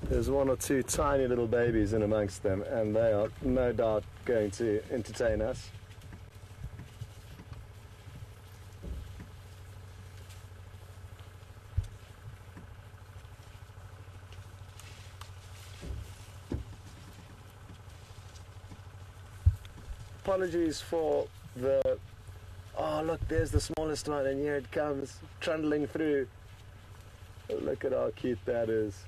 There's one or two tiny little babies in amongst them, and they are no doubt going to entertain us. Apologies for the... Oh, look, there's the smallest one, and here it comes, trundling through. Look at how cute that is.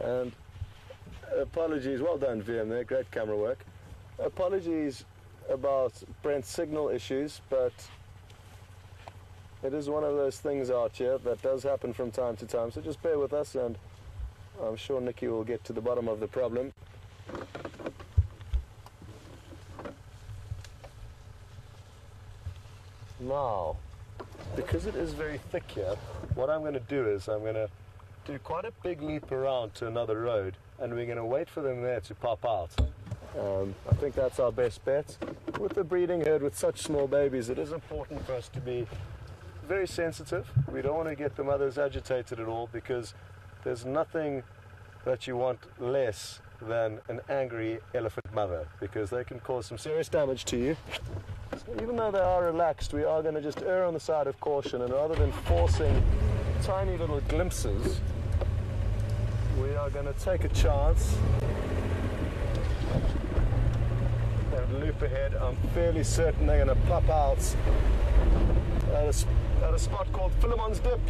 And apologies, well done VM there, great camera work. Apologies about Brent's signal issues, but it is one of those things out here that does happen from time to time, so just bear with us, and I'm sure Nikki will get to the bottom of the problem. Now, because it is very thick here, what I'm going to do is I'm going to do quite a big loop around to another road, and we're going to wait for them there to pop out. I think that's our best bet. With the breeding herd with such small babies, it is important for us to be very sensitive. We don't want to get the mothers agitated at all, because there's nothing that you want less than an angry elephant mother, because they can cause some serious damage to you. So even though they are relaxed, we are going to just err on the side of caution, and rather than forcing tiny little glimpses, we are going to take a chance and loop ahead. I'm fairly certain they're going to pop out at a spot called Philemon's Dip.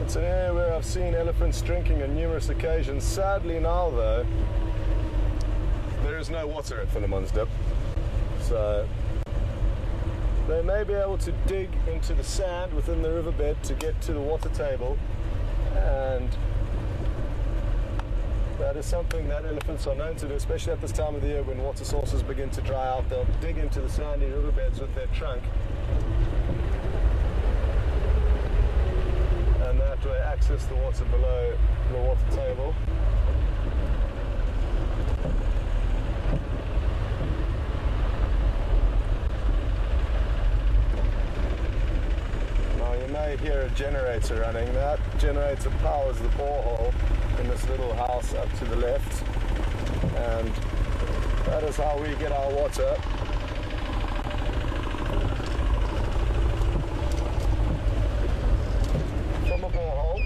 It's an area where I've seen elephants drinking on numerous occasions. Sadly now, though, there is no water at Philemon's Dip. So they may be able to dig into the sand within the riverbed to get to the water table, and that is something that elephants are known to do, especially at this time of the year when water sources begin to dry out. They'll dig into the sandy riverbeds with their trunk, and that way access the water below the water table. Now you may hear a generator running. That generator powers the borehole in this little house up to the left, and that is how we get our water. From a borehole.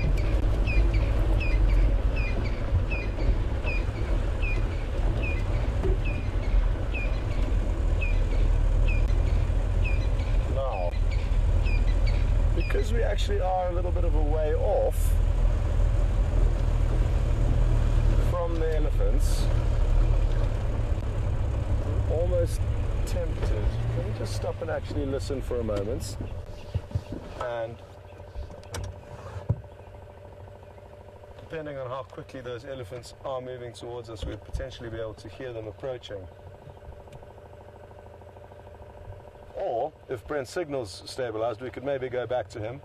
Now, because we actually are a little bit of a way off from the elephants, I'm almost tempted. Let me just stop and actually listen for a moment. And depending on how quickly those elephants are moving towards us, we'd potentially be able to hear them approaching. Or, if Brent's signal's stabilized, we could maybe go back to him.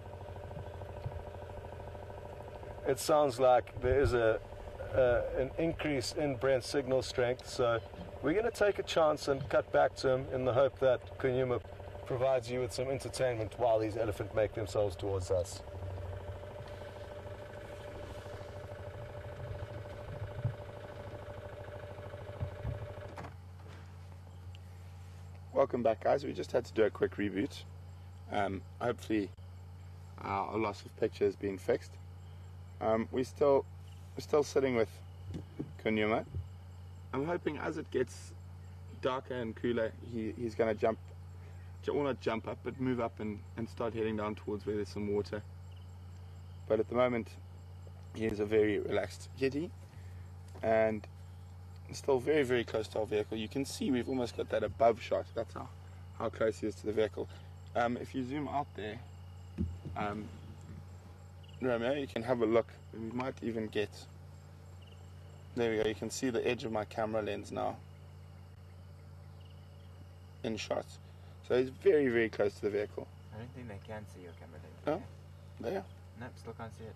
It sounds like there is an increase in Brent's signal strength, so we're going to take a chance and cut back to him in the hope that Kunyuma provides you with some entertainment while these elephants make themselves towards us. Welcome back, guys. We just had to do a quick reboot. Hopefully our loss of picture has been fixed. We're still sitting with Kunyuma. I'm hoping as it gets darker and cooler, he's going to jump, well, not jump up, but move up and start heading down towards where there's some water. But at the moment, he is a very relaxed yeti, and still very, very close to our vehicle. You can see we've almost got that above shot. That's how close he is to the vehicle. If you zoom out there, Romeo, you can have a look. We might even get... There we go. You can see the edge of my camera lens now in shot. So he's very, very close to the vehicle. I don't think they can see your camera lens. Oh, there. Nope, still can't see it.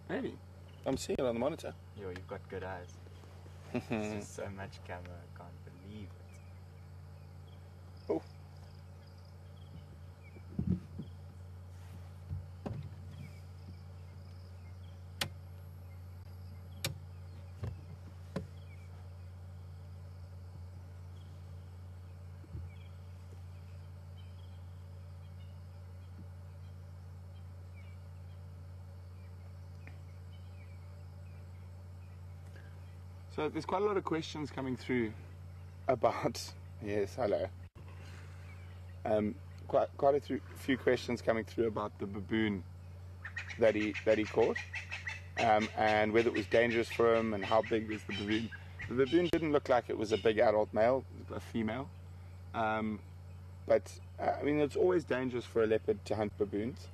Maybe. I'm seeing it on the monitor. Yo, you've got good eyes. This is so much camera, I can't believe it. Oh. So there's quite a lot of questions coming through about, yes, hello. Quite a few questions coming through about the baboon that he caught, and whether it was dangerous for him and how big was the baboon. The baboon didn't look like it was a big adult male, a female. But I mean, it's always dangerous for a leopard to hunt baboons,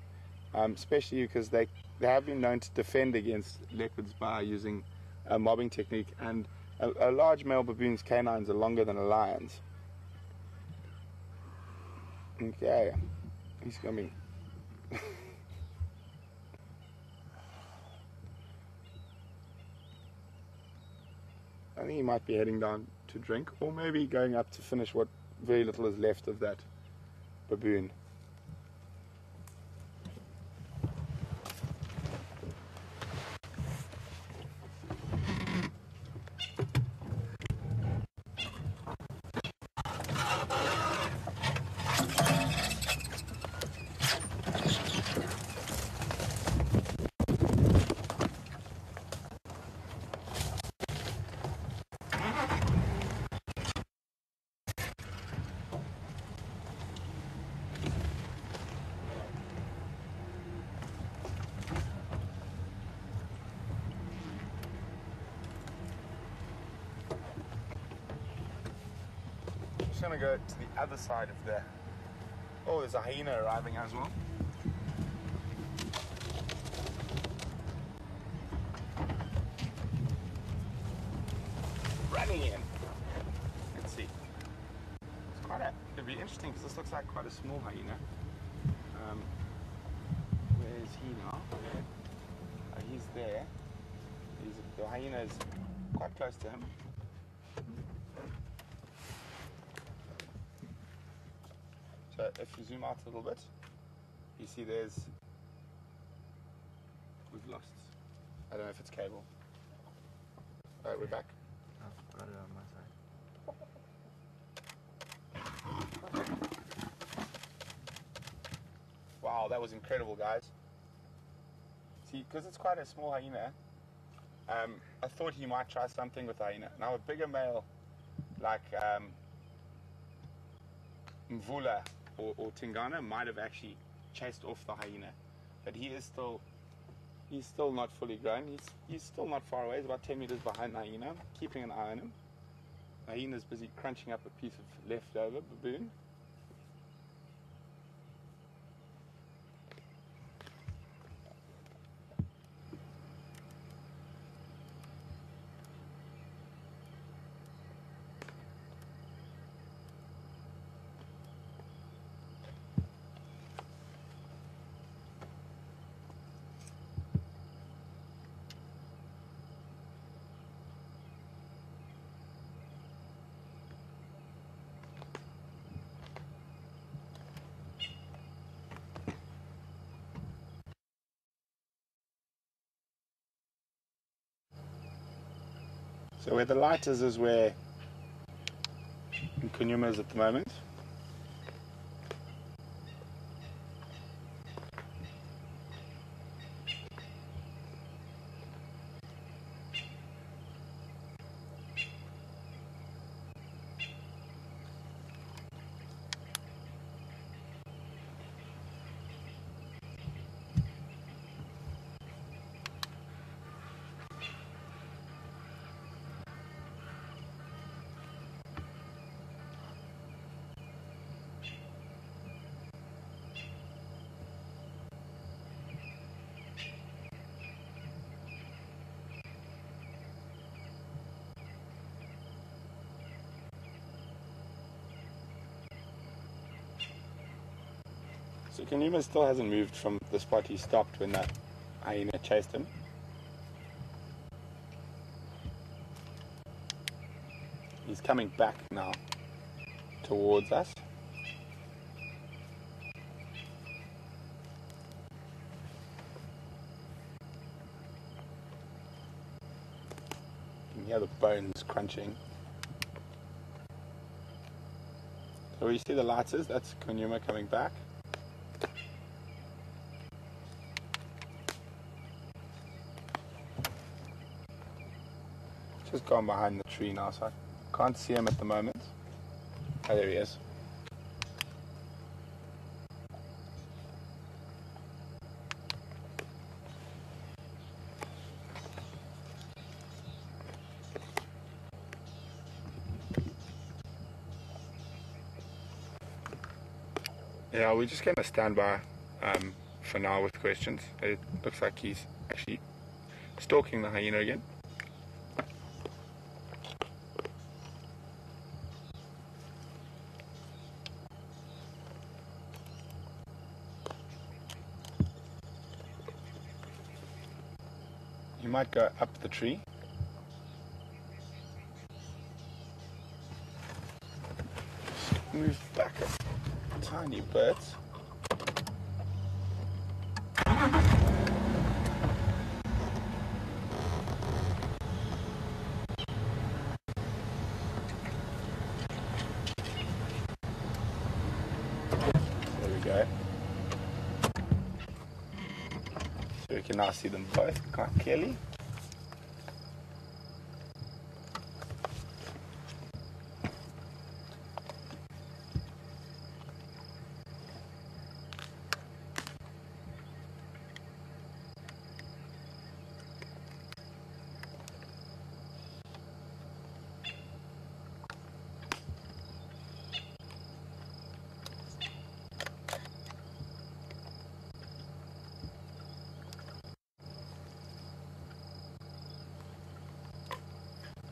especially because they have been known to defend against leopards by using a mobbing technique, and a large male baboon's canines are longer than a lion's. Okay, he's coming. I think he might be heading down to drink, or maybe going up to finish what very little is left of that baboon. I'm going to go to the other side of the... Oh, there's a hyena arriving as well. Running in. Let's see. It's quite a... It'll be interesting because this looks like quite a small hyena. Where is he now? He's there. The hyena is quite close to him. So if you zoom out a little bit, you see we've lost, I don't know if it's cable. We're back. I've got it on my side. Wow, that was incredible, guys. See, because it's quite a small hyena, I thought he might try something with the hyena. Now a bigger male, like Mvula or Tingana, might have actually chased off the hyena, but he's still not fully grown. He's still not far away. He's about 10 meters behind the hyena, keeping an eye on him. The hyena's busy crunching up a piece of leftover baboon. So where the light is where Kunyuma is at the moment. So Kunyuma still hasn't moved from the spot he stopped when that hyena chased him. He's coming back now towards us. You can hear the bones crunching. So where you see the lights is, that's Kunyuma coming back. Just gone behind the tree now, so I can't see him at the moment. Oh, there he is. Yeah, we're just going to stand by for now with questions. It looks like he's actually stalking the hyena again. You might go up the tree. Just move back a tiny bit. There we go. So we can now see them both quite clearly.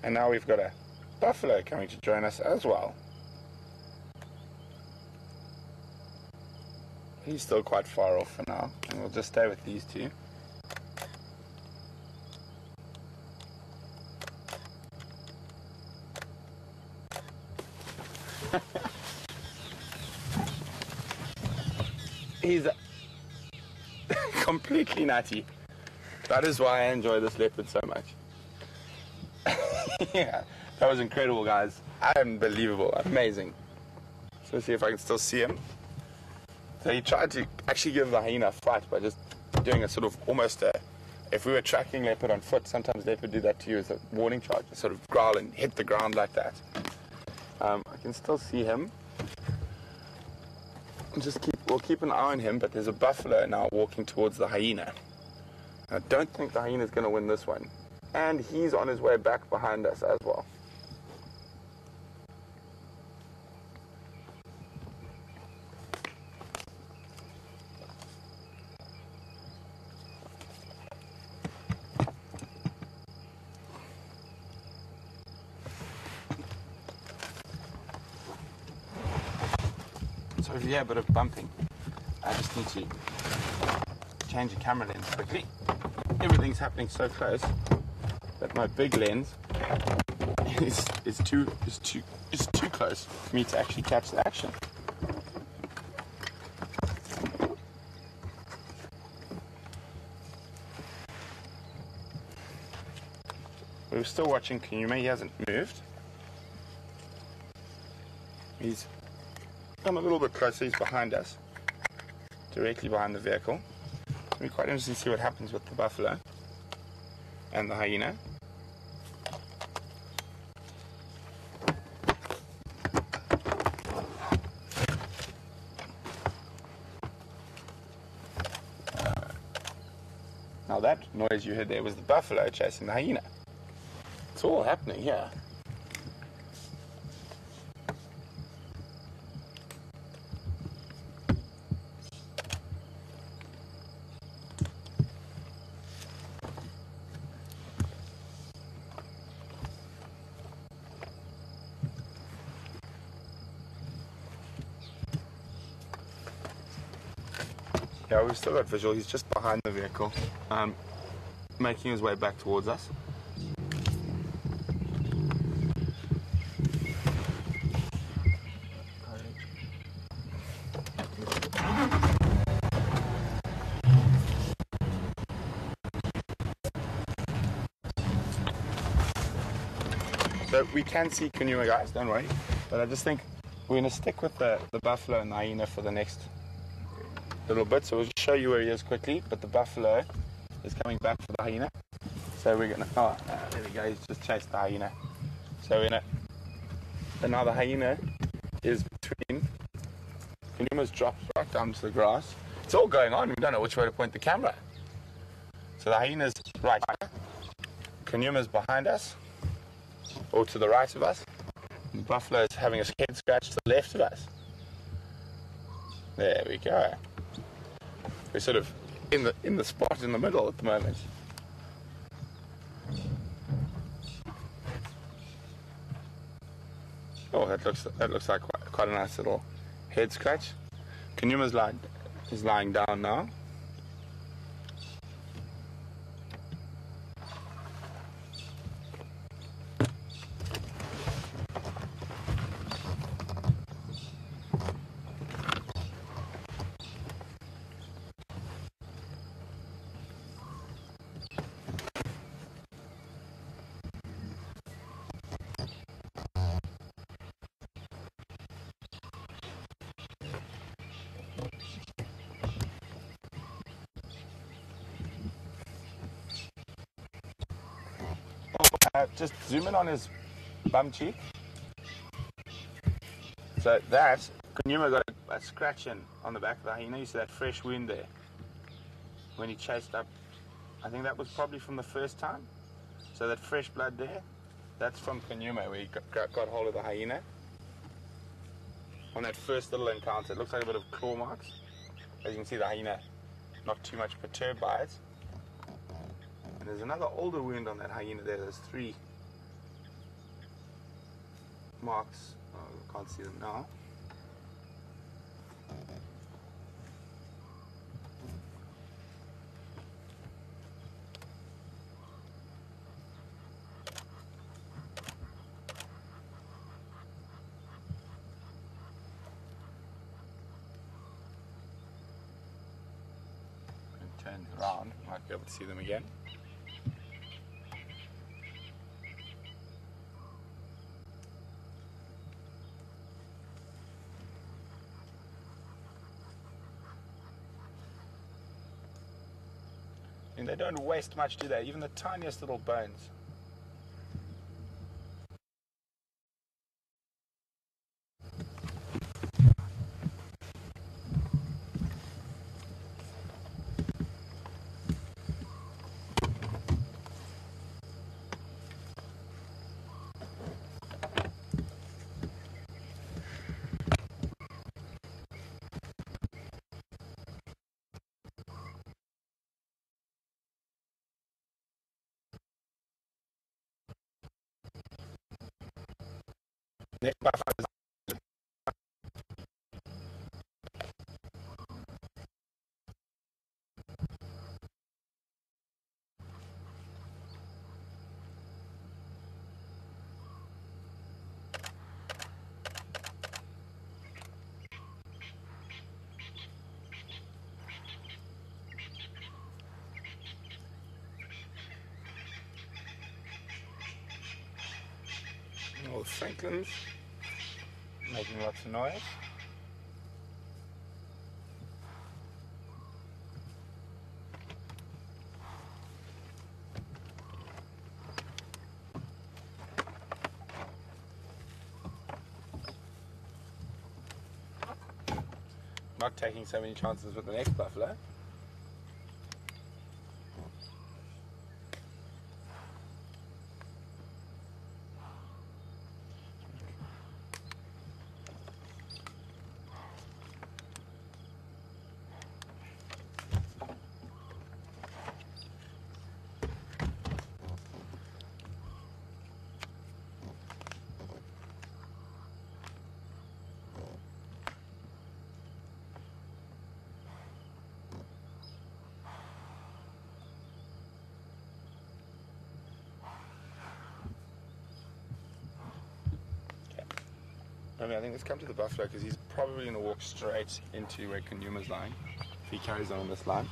And now we've got a buffalo coming to join us as well. He's still quite far off for now, and we'll just stay with these two. He's completely nutty. That is why I enjoy this leopard so much. Yeah, that was incredible, guys. Unbelievable, amazing. So let's see if I can still see him. So he tried to actually give the hyena a fight by just doing a sort of almost a, if we were tracking leopard on foot, sometimes leopard do that to you as a warning charge, sort of growl and hit the ground like that. I can still see him. We'll keep an eye on him, but there's a buffalo now walking towards the hyena. I don't think the hyena's going to win this one. And he's on his way back behind us as well. So if you hear a bit of bumping, I just need to change the camera lens quickly. Everything's happening so close that my big lens is too close for me to actually catch the action. We're still watching Kunyuma. He hasn't moved. He's come a little bit closer. He's behind us, directly behind the vehicle. It'll be quite interesting to see what happens with the buffalo and the hyena. Now that noise you heard there was the buffalo chasing the hyena. It's all happening here. Yeah, we've still got visual. He's just behind the vehicle, making his way back towards us. So we can see Kunyuma, guys, don't worry. But I just think we're going to stick with the buffalo and the hyena for the next little bit. So we'll show you where he is quickly, but the buffalo is coming back for the hyena. So we're gonna. Oh, there we go. He's just chased the hyena. So and now the hyena is between. Kunyuma's dropped right down to the grass. It's all going on. We don't know which way to point the camera. So the hyena's right here. Kunyuma's behind us, or to the right of us. And the buffalo is having a head scratch to the left of us. There we go. We're sort of in the spot in the middle at the moment. Oh, that looks like quite a nice little head scratch. Kunyuma's is lying down now. Just zoom in on his bum cheek. So that, Kunyuma got a scratch in on the back of the hyena. You see that fresh wound there? When he chased up, I think that was probably from the first time. So that fresh blood there, that's from Kunyuma, where he got hold of the hyena. On that first little encounter, it looks like a bit of claw marks. As you can see, the hyena not too much perturbed by it. And there's another older wound on that hyena there. There's 3 marks. Oh, I can't see them now. And turned around, might be able to see them again. And they don't waste much, do they? Even the tiniest little bones. Next buffalo is all Franklins making lots of noise. Not taking so many chances with the next buffalo. I think let's come to the buffalo because he's probably going to walk straight into where Kunyuma's lying if he carries on this line.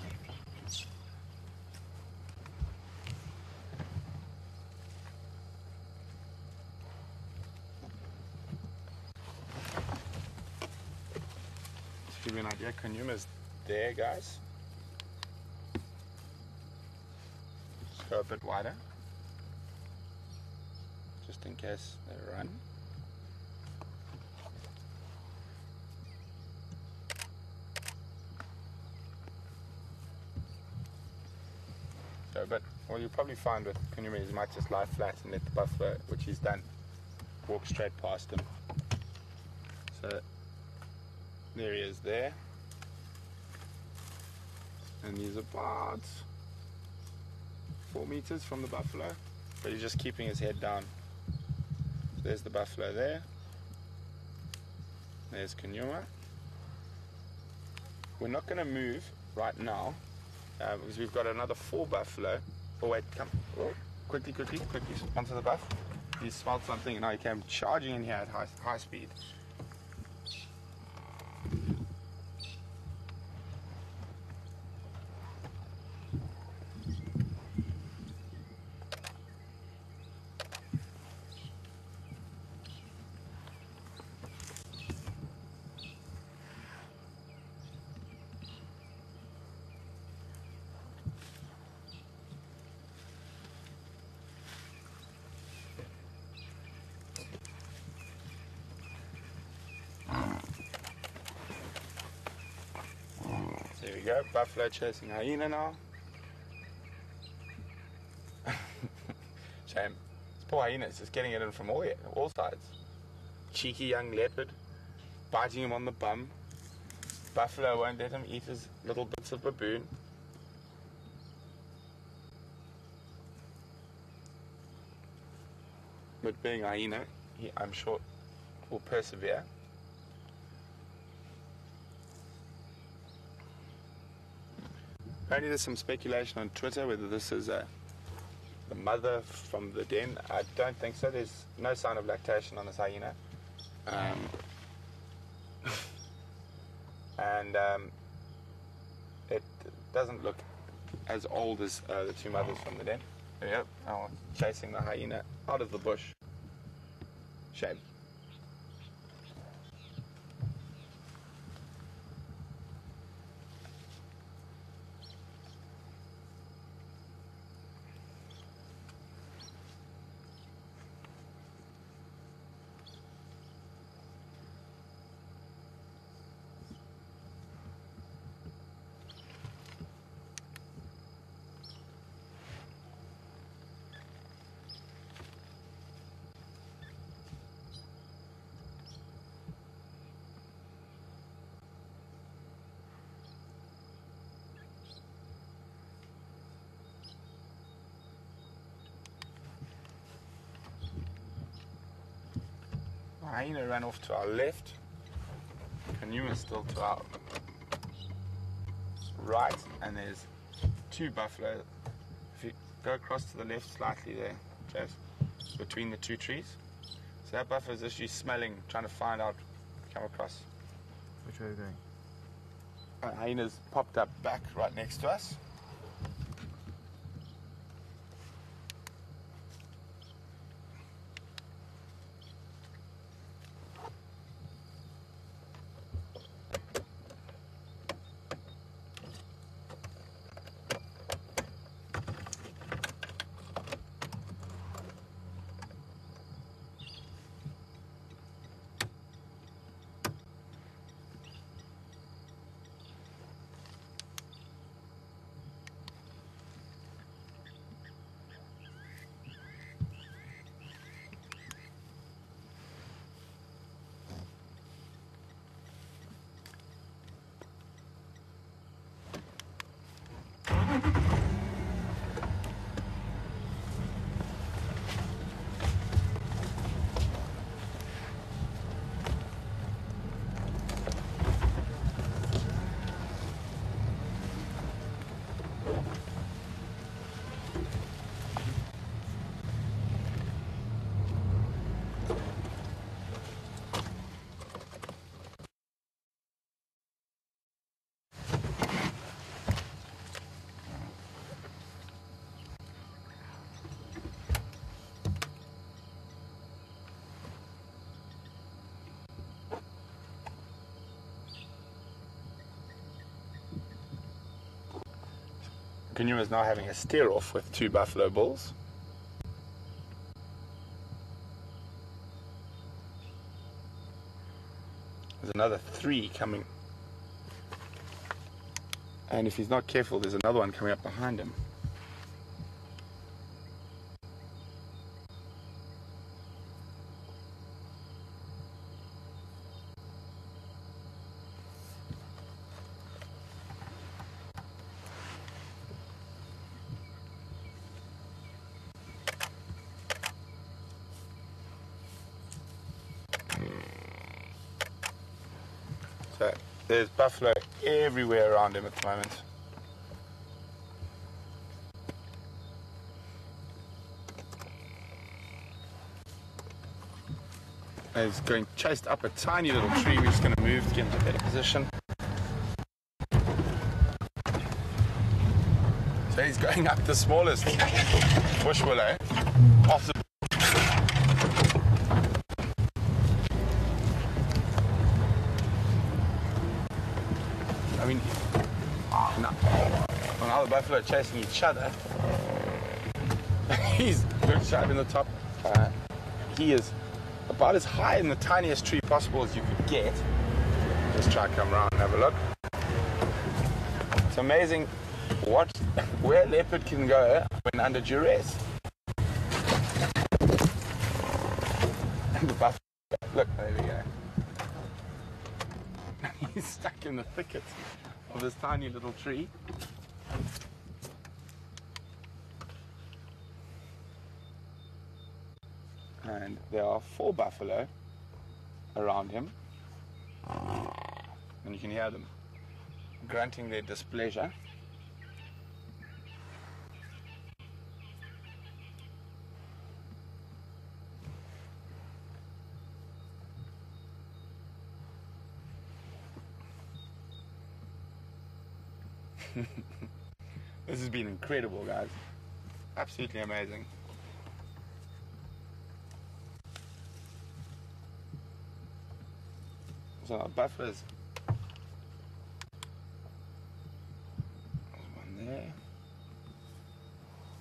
To give you an idea, Kunyuma's there, guys. Go a bit wider, just in case they run. So, but what you'll probably find with Kunyuma is he might just lie flat and let the buffalo, which he's done, walk straight past him. So there he is there, and he's about 4 meters from the buffalo, but he's just keeping his head down. So there's the buffalo there. There's Kunyuma. We're not going to move right now because we've got another 4 buffalo. Oh wait, come. Oh, quickly, onto the buff. He smelled something and now he came charging in here at high speed. There we go, buffalo chasing hyena now. Shame. This poor hyena is just getting it in from all sides. Cheeky young leopard, biting him on the bum. Buffalo won't let him eat his little bits of baboon. But being a hyena, I'm sure, will persevere. Apparently there's some speculation on Twitter whether this is the mother from the den. I don't think so. There's no sign of lactation on this hyena. And it doesn't look as old as the 2 mothers from the den. Yep, oh, chasing the hyena out of the bush. Shame. Hyena ran off to our left. Kunyuma still to our right, and there's 2 buffalo. If you go across to the left slightly there, Jess, between the 2 trees. So that buffalo is actually smelling, trying to find out, come across. Which way are we going? Hyena's popped up back right next to us. Kunyuma is now having a steer off with 2 buffalo bulls. There's another 3 coming. And if he's not careful, there's another one coming up behind him. So there's buffalo everywhere around him at the moment. He's going chased up a tiny little tree. We're just going to move to get into a better position. So he's going up the smallest bush willow off the. I mean, now the buffalo are chasing each other. He's looked right in the top. He is about as high in the tiniest tree possible as you could get. Just try to come around and have a look. It's amazing where a leopard can go when under duress. And the buffalo, look, there we go. He's stuck in the thicket of this tiny little tree. And there are 4 buffalo around him. And you can hear them grunting their displeasure. This has been incredible, guys. Absolutely amazing. So our buffaloes. There's one there.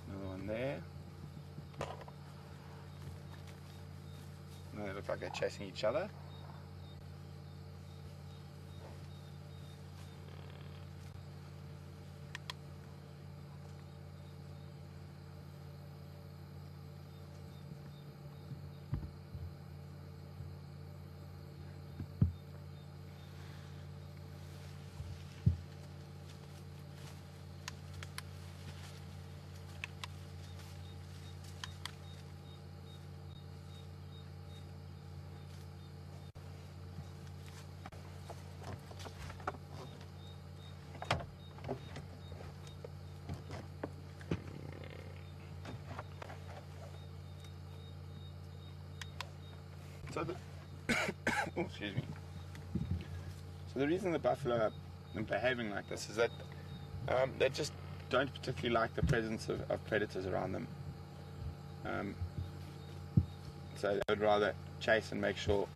Another one there. And they look like they're chasing each other. So oh, excuse me. So the reason the buffalo are behaving like this is that they just don't particularly like the presence of predators around them. So they would rather chase and make sure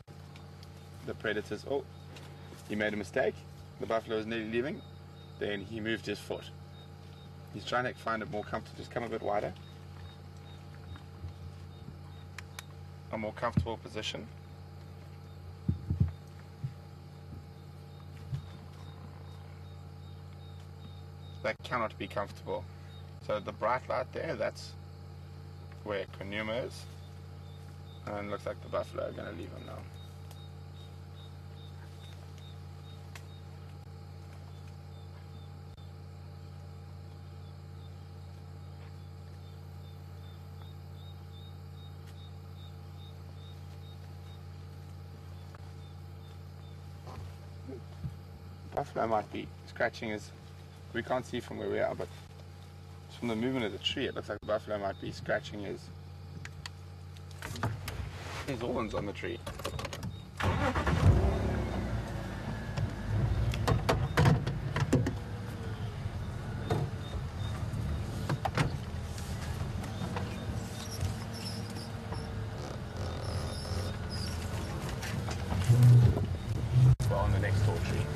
the predators. Oh, he made a mistake. The buffalo was nearly leaving. Then he moved his foot. He's trying to find it more comfortable. Just come a bit wider. A more comfortable position. That cannot be comfortable. So the bright light there, that's where Kunyuma is. And it looks like the buffalo are going to leave him now. Buffalo might be scratching his, we can't see from where we are, but from the movement of the tree it looks like the buffalo might be scratching his horns on the tree. Well, on the next tall tree.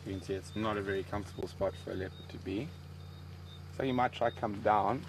You can see it's not a very comfortable spot for a leopard to be. So you might try come down.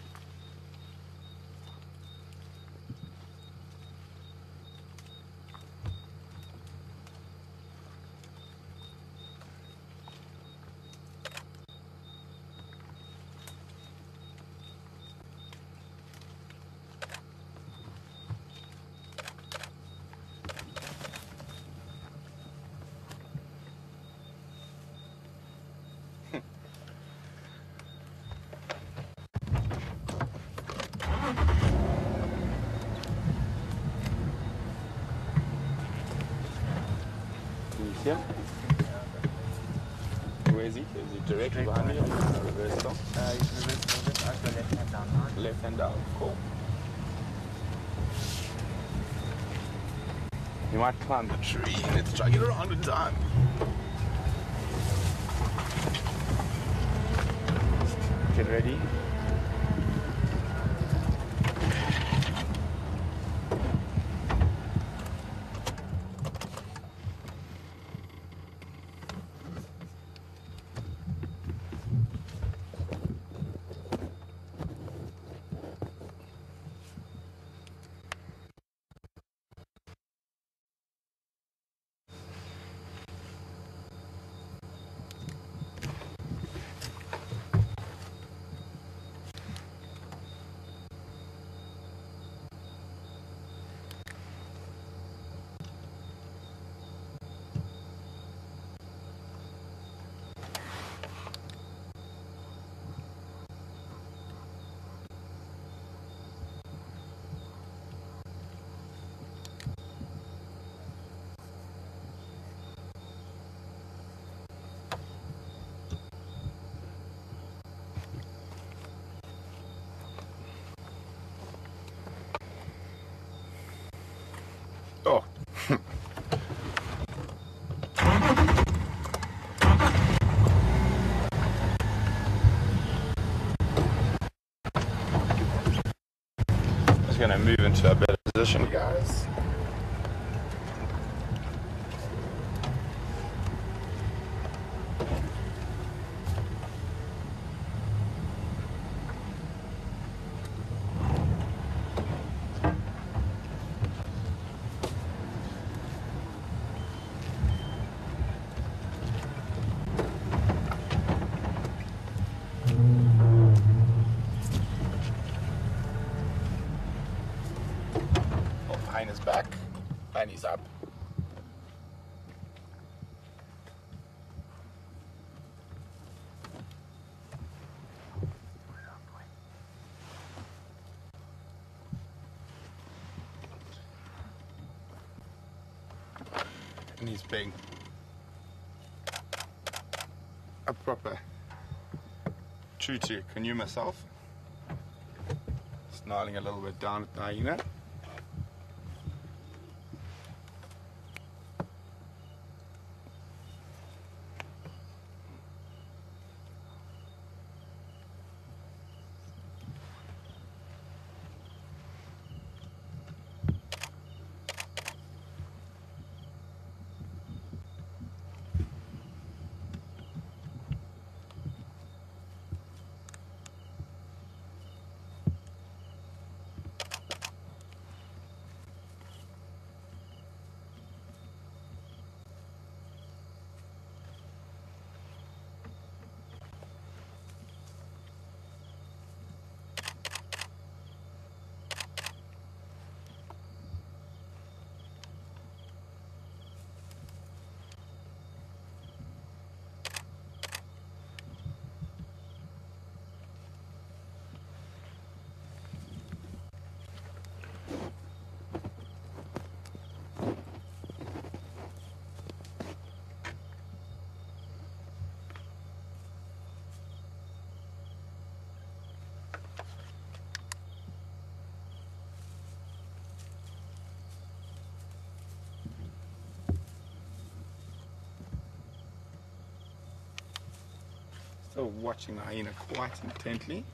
Can you see him? Where is he? Is he directly behind me or reverse still? He's reversed a little bit. I'll go left hand down now. Left hand down, cool. You might climb the tree. Let's try to get around in time. Get ready. Oh. Just gonna move into a better position, guys. Hyena's back and he's up. And he's being a proper true to Kunyuma self. Snarling a little bit down at the hyena. Still watching the hyena quite intently.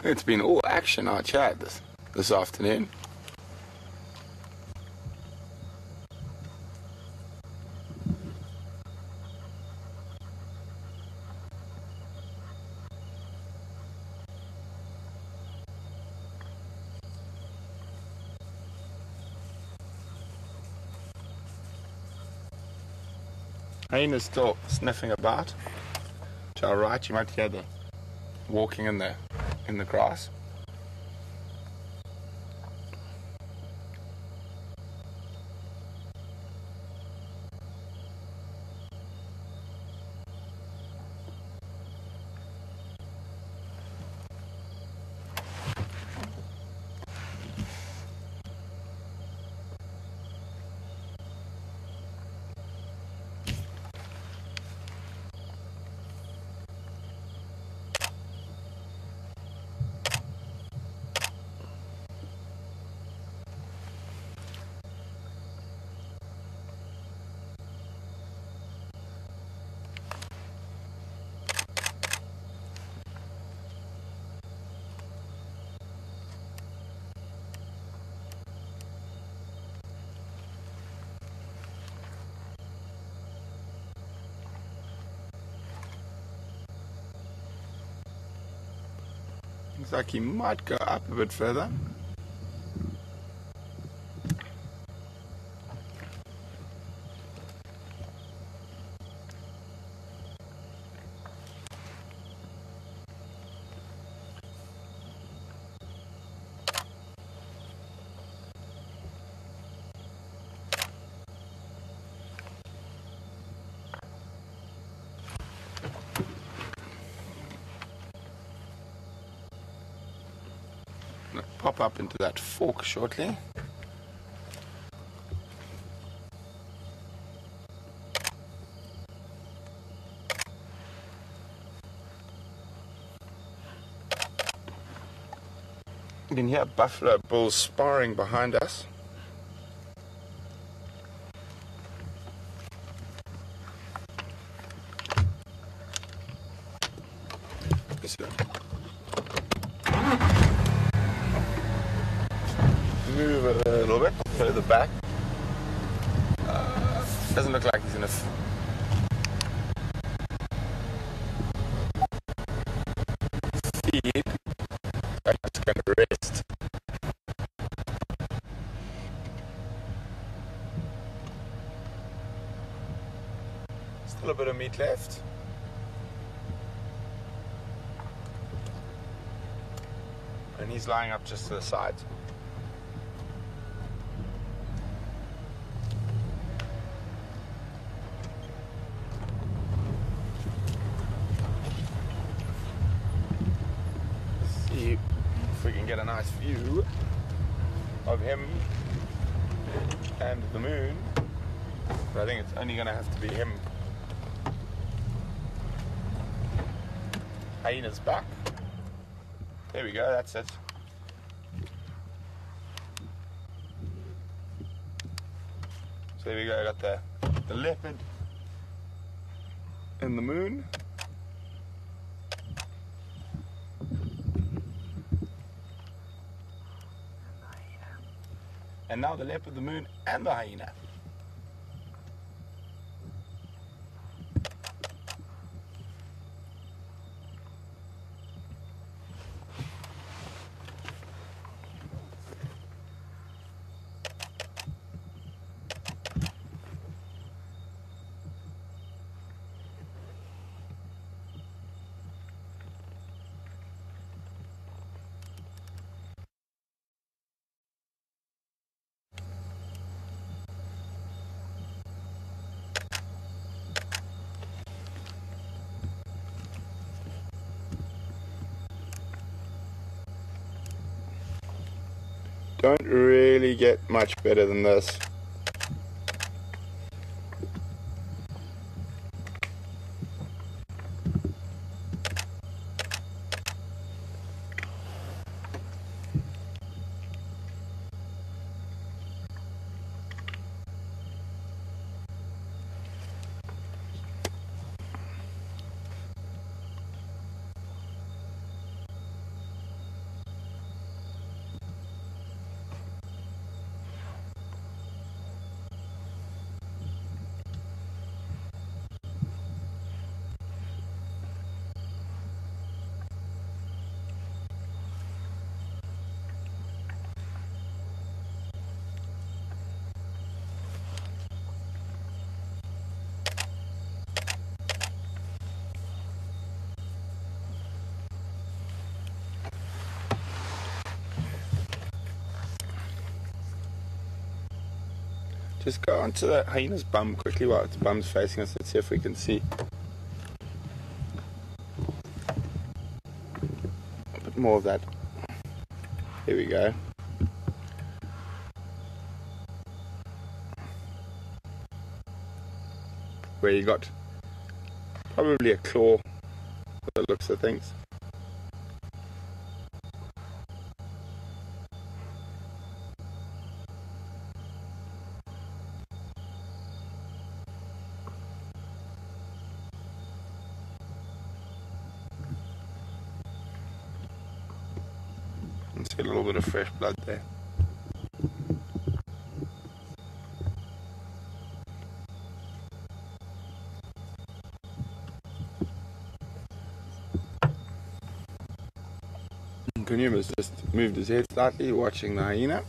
It's been all action our chat this afternoon. Hyena's still sniffing about. To our right, you might hear the walking in the grass. Looks like he might go up a bit further. Pop up into that fork shortly. You can hear buffalo bulls sparring behind us. Move a little bit further back. Doesn't look like he's in a feed. I'm just going to rest. Still a bit of meat left. And he's lying up just to the side. We can get a nice view of him and the moon, but I think it's only going to have to be him. Hyena's back. There we go, that's it. So there we go, I got the leopard and the moon. And now the leopard, the moon, and the hyena. Don't really get much better than this. Just go onto the hyena's bum quickly while its bum's facing us. Let's see if we can see a bit more of that. Here we go. Where you got probably a claw by the looks of things. See a little bit of fresh blood there. Kunyuma's just moved his head slightly, watching the hyena.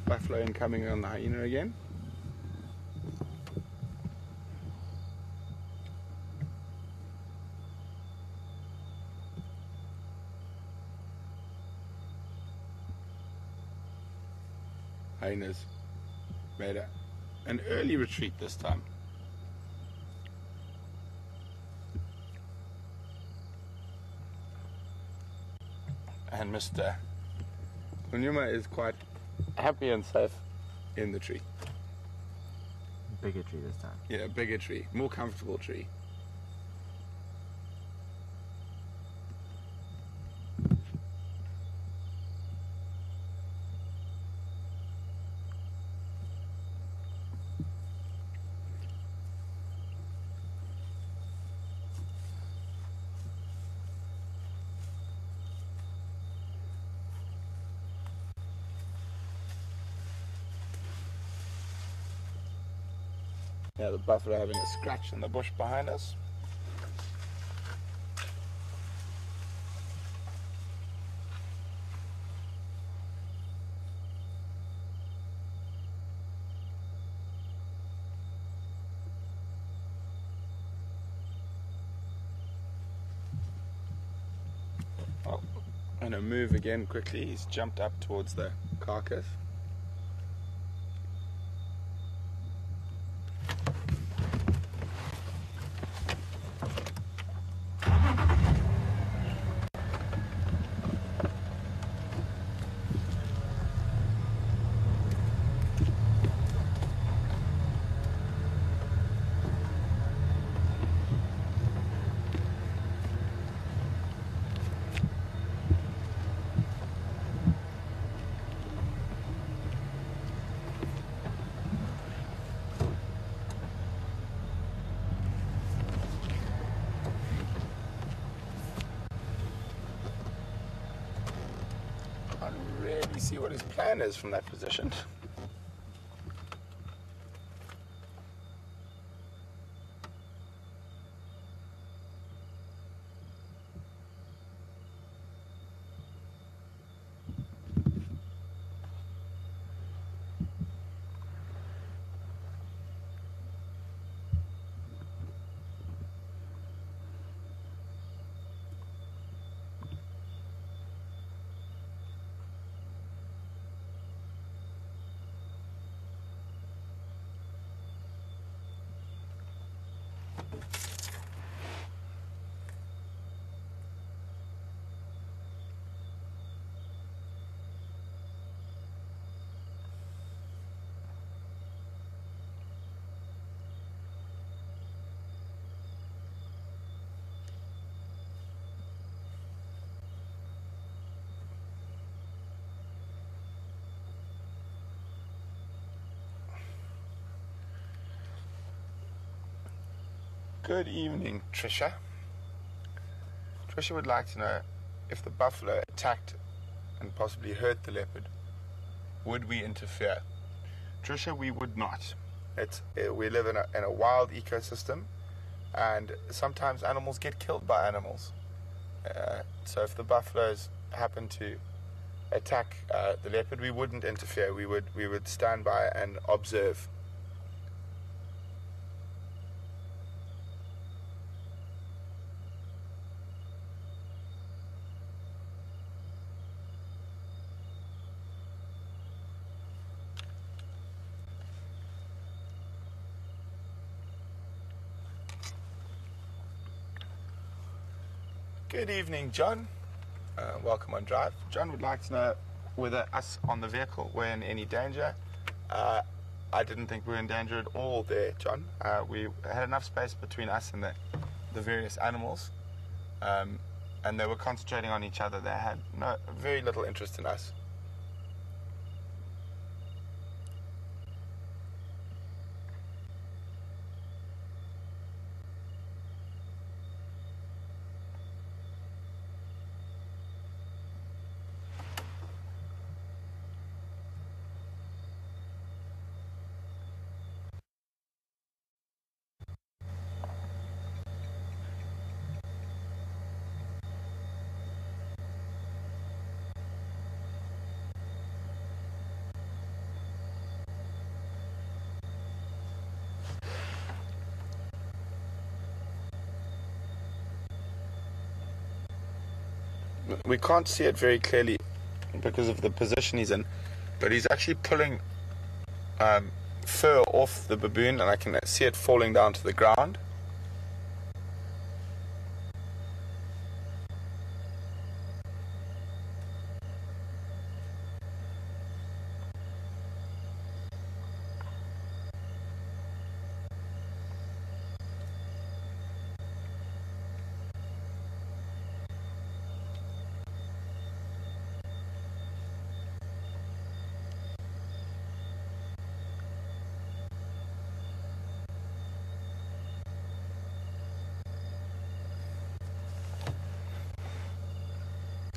Buffalo incoming on the hyena again. Hyena's made an early retreat this time. And Mr. Kunyuma is quite happy and safe in the tree. Bigger tree this time. Yeah, bigger tree, more comfortable tree. Yeah, the buffalo having a scratch in the bush behind us. Oh, and a move again quickly. He's jumped up towards the carcass. See what his plan is from that position. Good evening, Trisha. Trisha would like to know if the buffalo attacked and possibly hurt the leopard, would we interfere? Trisha, we would not. We live in a wild ecosystem, and sometimes animals get killed by animals. So if the buffaloes happen to attack the leopard, we wouldn't interfere. We would stand by and observe. Good evening, John. Welcome on Drive. John would like to know whether us on the vehicle were in any danger. I didn't think we were in danger at all there, John. We had enough space between us and the various animals, and they were concentrating on each other. They had very little interest in us. We can't see it very clearly because of the position he's in, but he's actually pulling fur off the baboon, and I can see it falling down to the ground.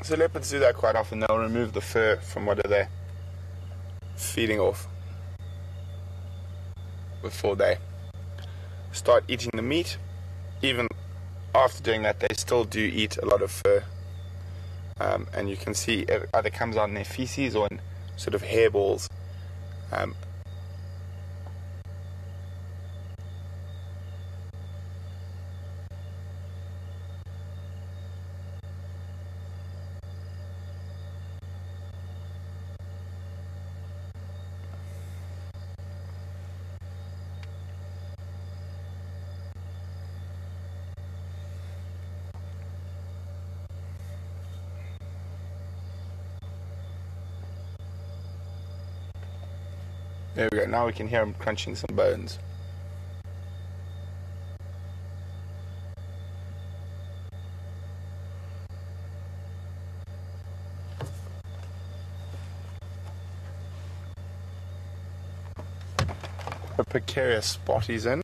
So leopards do that quite often. They'll remove the fur from whatever they're feeding off before they start eating the meat. Even after doing that, they still do eat a lot of fur, and you can see it either comes out in their feces or in sort of hairballs. There we go, now we can hear him crunching some bones. A precarious spot he's in.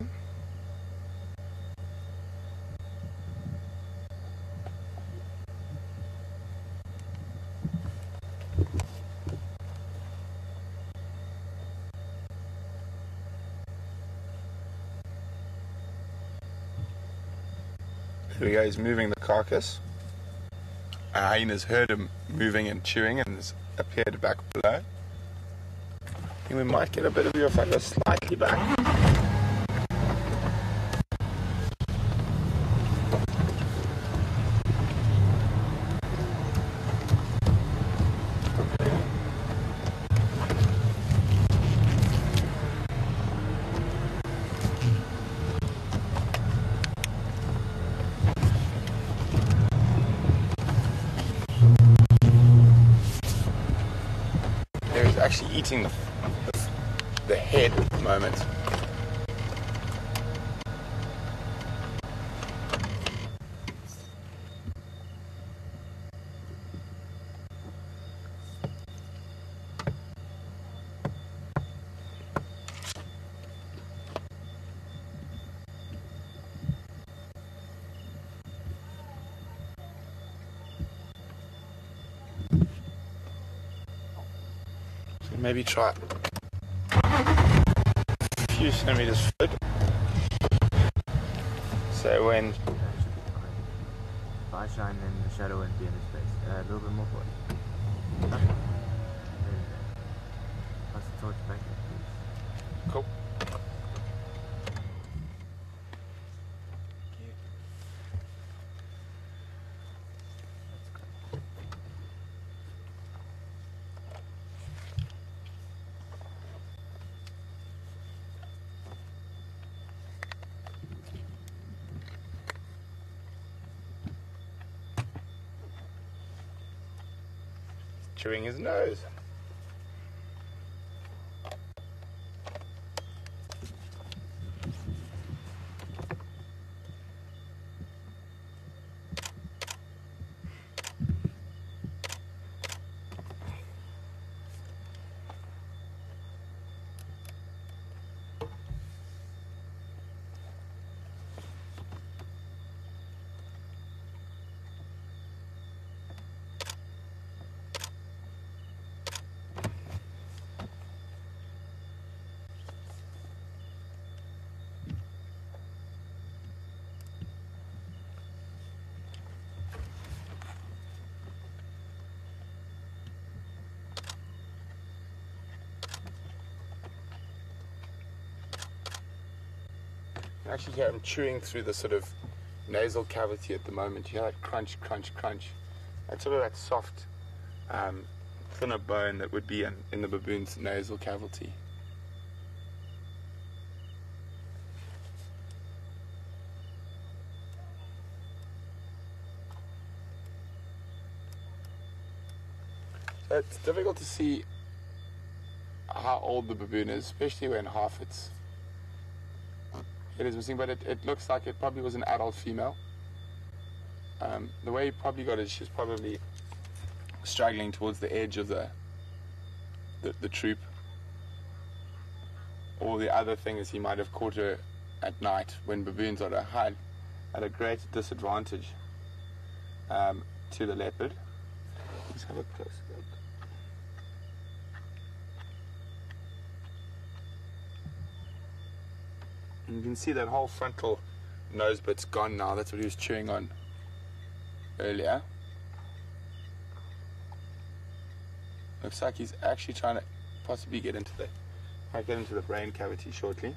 There we go, he's moving the carcass. Hyena's heard him moving and chewing and has appeared back below. I think we might get a bit of view if I go slightly back. He's actually eating the head at the moment. maybe try a few centimeters forward. So when If I shine, then the shadow won't be in his face. A little bit more forward. Up. There you go. Pass the torch back there, please. cool. Chewing his nose. Actually hear him chewing through the sort of nasal cavity at the moment. You hear that crunch, crunch, crunch. That's sort of that soft, thinner bone that would be in the baboon's nasal cavity. So it's difficult to see how old the baboon is, especially when half its head is missing, but it looks like it probably was an adult female. The way he probably got it, she's probably straggling towards the edge of the troop. Or the other thing is he might have caught her at night when baboons are at a great disadvantage to the leopard. Let's have a close look. And you can see that whole frontal nose bit's gone now. That's what he was chewing on earlier. Looks like he's actually trying to possibly get into the brain cavity shortly.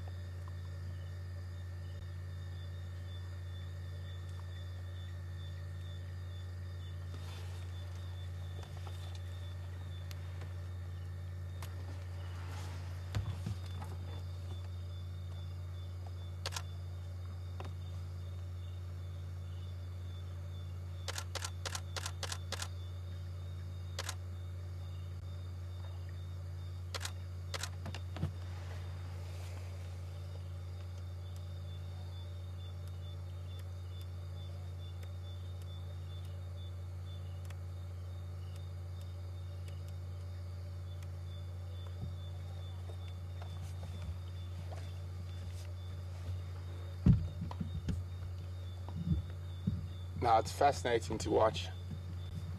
Now it's fascinating to watch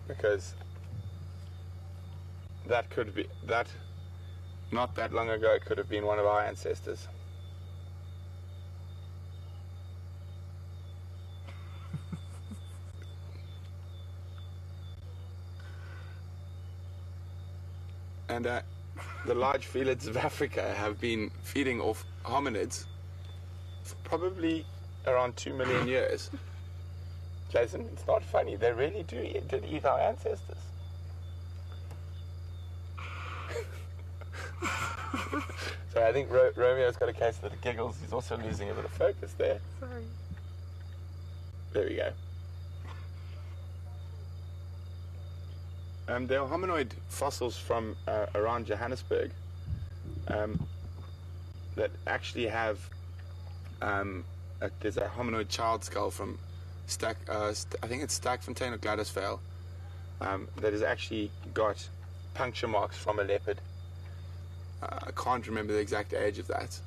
because that could be, not that long ago, it could have been one of our ancestors. And the large felids of Africa have been feeding off hominids for probably around 2 million years. Jason, it's not funny. They really did eat our ancestors. So I think Romeo's got a case of the giggles. He's also losing a bit of focus there. Sorry. There we go. There are hominoid fossils from around Johannesburg that actually have there's a hominoid child skull from I think it's Stakfontein or Gladysvale, that has actually got puncture marks from a leopard. I can't remember the exact age of that.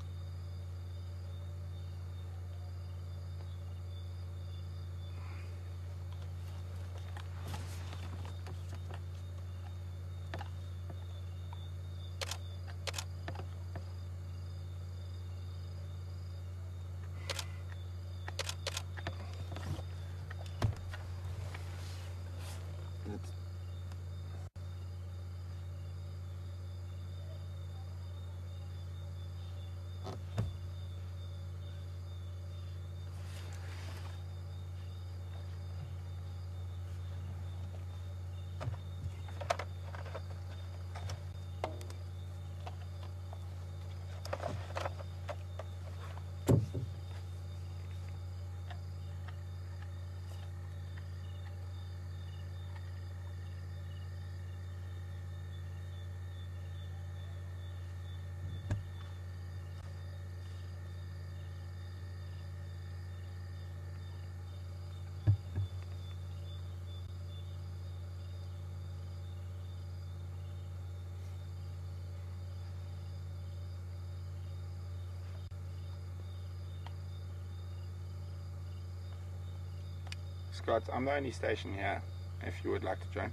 Scott, I'm the only station here, if you would like to join.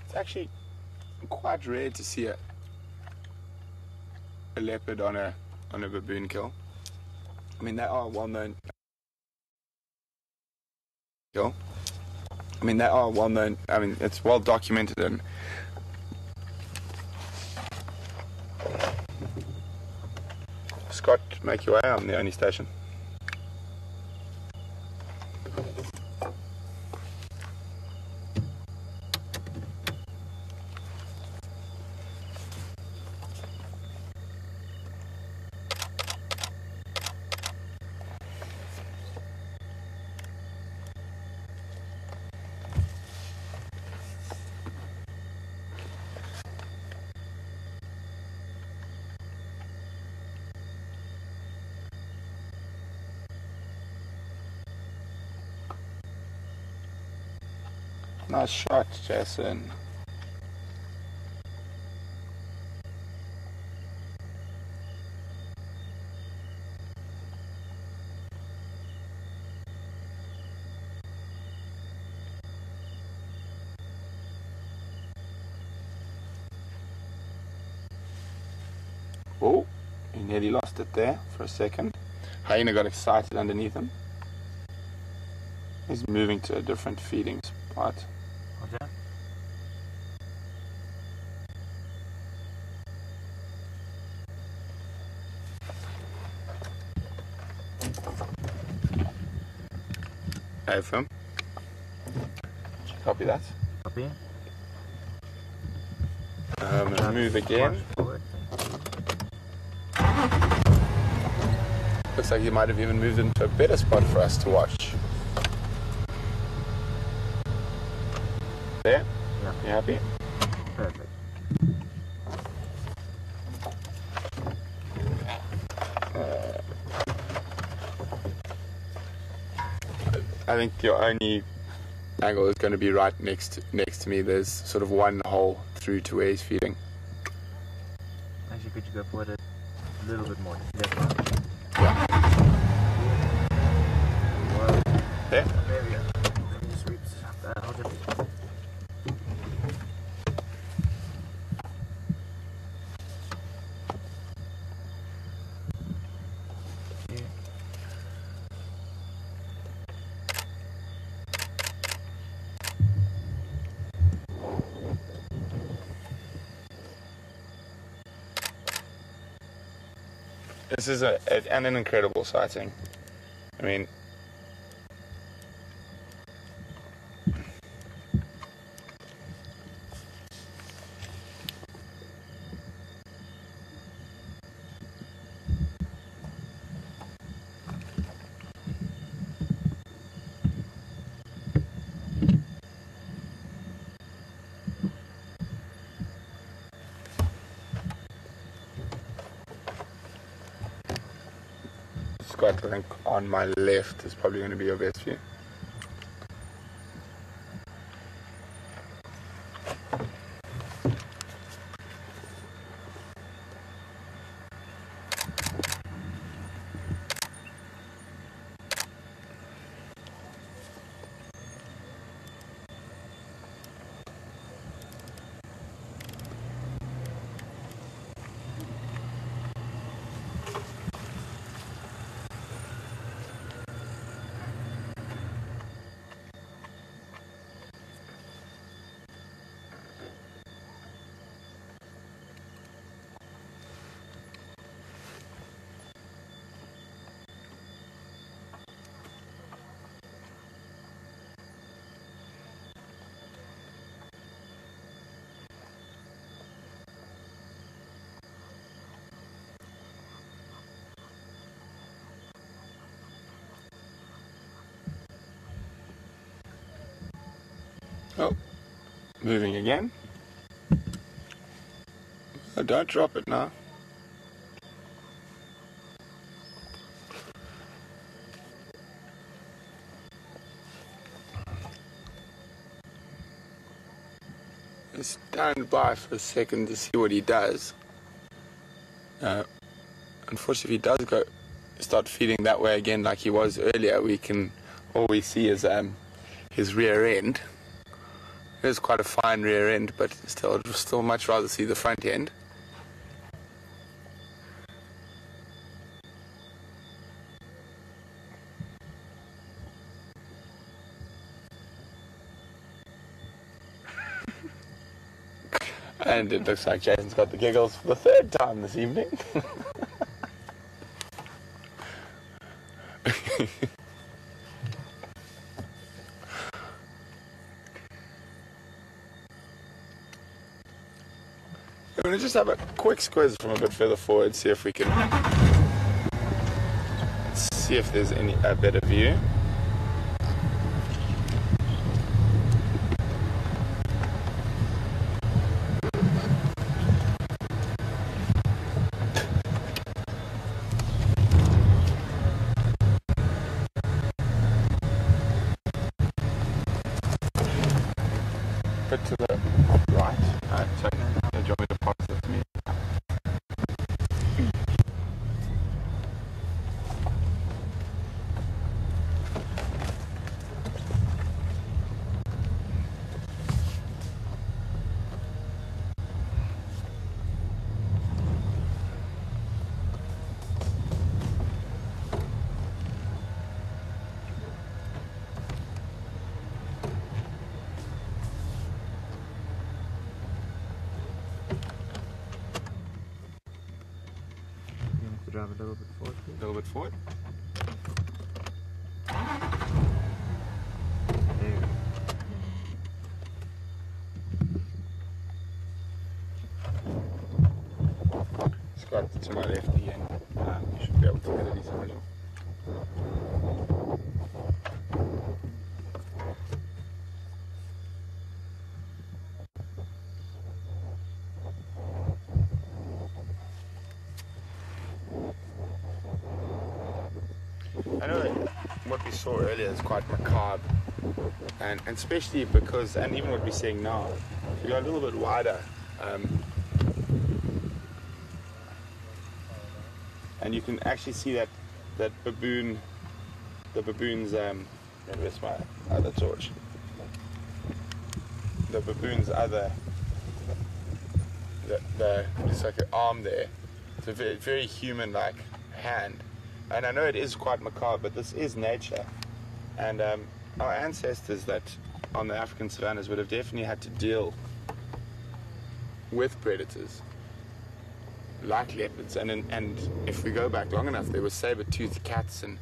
It's actually quite rare to see a leopard on a baboon kill. I mean, they are well known. Kill. I mean, they are well known. I mean, it's well documented. And Scott, make your way. I'm the only station. Nice shot, Jason. Oh, he nearly lost it there for a second. Hyena got excited underneath him. He's moving to a different feeding spot. Roger. AFM. Copy that. Copy. I'm going to move again. Forward. Looks like he might have even moved into a better spot for us to watch. There? Yeah. You happy? Perfect. I think your only angle is going to be right next to me. There's sort of one hole through to where he's feeding. Actually, could you go forward a little bit more? Left one. Yeah. Well, There? there we go. Let me just reach up. Hold your feet. This is an incredible sighting. I mean, Scott, I think on my left is probably going to be your best view. Oh, moving again. Oh, don't drop it now. Just stand by for a second to see what he does. Unfortunately, if he does start feeding that way again like he was earlier, all we see is his rear end. It is quite a fine rear end, but still much rather see the front end. And it looks like Jason's got the giggles for the third time this evening. I'm going to just have a quick squiz from a bit further forward, see if there's a better view. Bit to the right. So, do you want me to pass it to me? Drive a little bit forward, please. A little bit forward. There. Scott to my left again. You should be able to get a decent visual. I know that what we saw earlier is quite macabre, and especially because, and even what we're seeing now, if you go a little bit wider, and you can actually see that baboon, the baboon's, where's my other torch? The baboon's other, it's like an arm there. It's a very, very human-like hand. And I know it is quite macabre, but this is nature. And our ancestors that on the African savannas would have definitely had to deal with predators like leopards. And if we go back long enough, there were saber-toothed cats and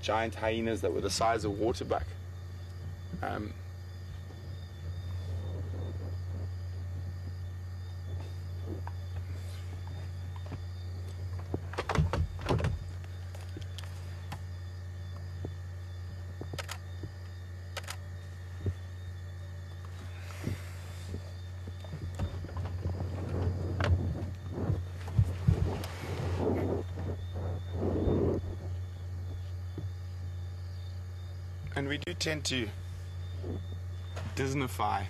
giant hyenas that were the size of waterbuck. And we do tend to Disneyfy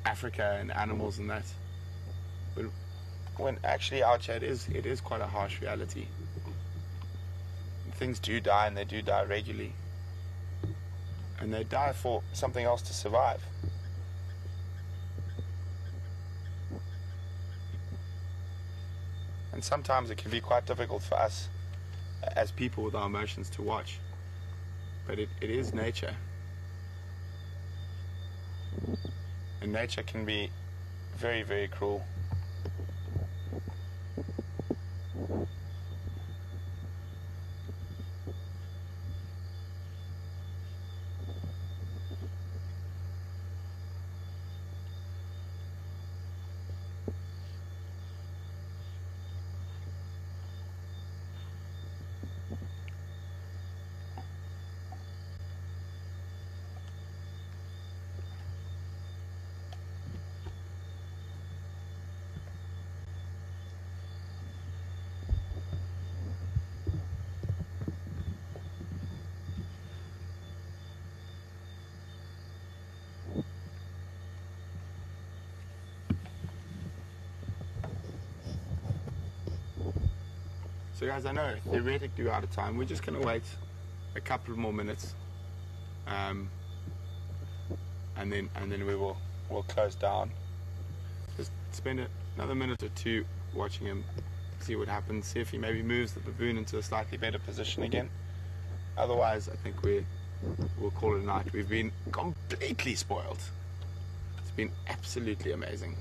Africa and animals and that, but when actually out here it is quite a harsh reality. Things do die, and they do die regularly, and they die for something else to survive. And sometimes it can be quite difficult for us as people with our emotions to watch, but it is nature, and nature can be very, very cruel. So guys, I know theoretically we're out of time. We're just going to wait a couple of more minutes, and then we'll close down. Just spend another minute or two watching him, see what happens, see if he maybe moves the baboon into a slightly better position again. Otherwise, I think we'll call it a night. We've been completely spoiled. It's been absolutely amazing.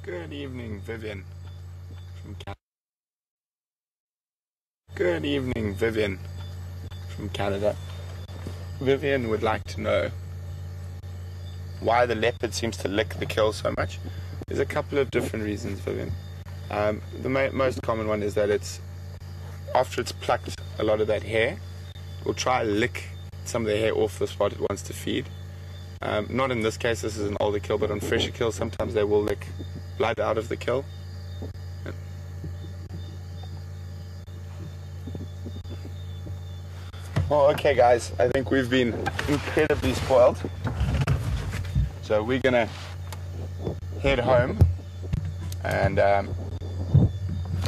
Good evening, Vivian from Canada. Good evening, Vivian from Canada. Vivian would like to know why the leopard seems to lick the kill so much. There's a couple of different reasons, Vivian. The most common one is that after it's plucked a lot of that hair, it will try to lick some of the hair off the spot it wants to feed. Not in this case, this is an older kill, but on fresher kills, sometimes they will lick blood out of the kill. Well, okay guys, I think we've been incredibly spoiled. So we're gonna head home, and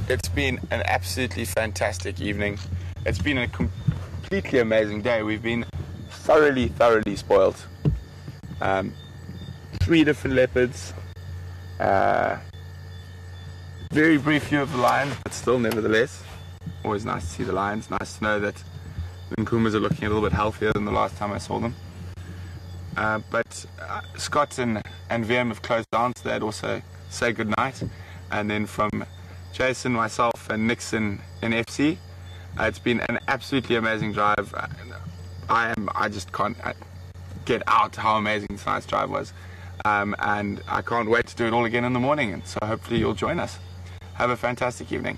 it's been an absolutely fantastic evening. It's been a completely amazing day. We've been thoroughly spoiled. 3 different leopards, very brief view of the lions, but still nevertheless always nice to see the lions. Nice to know that the Nkumas are looking a little bit healthier than the last time I saw them. But Scott and VM have closed down, so they'd also say goodnight. And then from Jason, myself and Nixon in FC, it's been an absolutely amazing drive. I just can't get out how amazing tonight's drive was. And I can't wait to do it all again in the morning, and so hopefully you'll join us. Have a fantastic evening.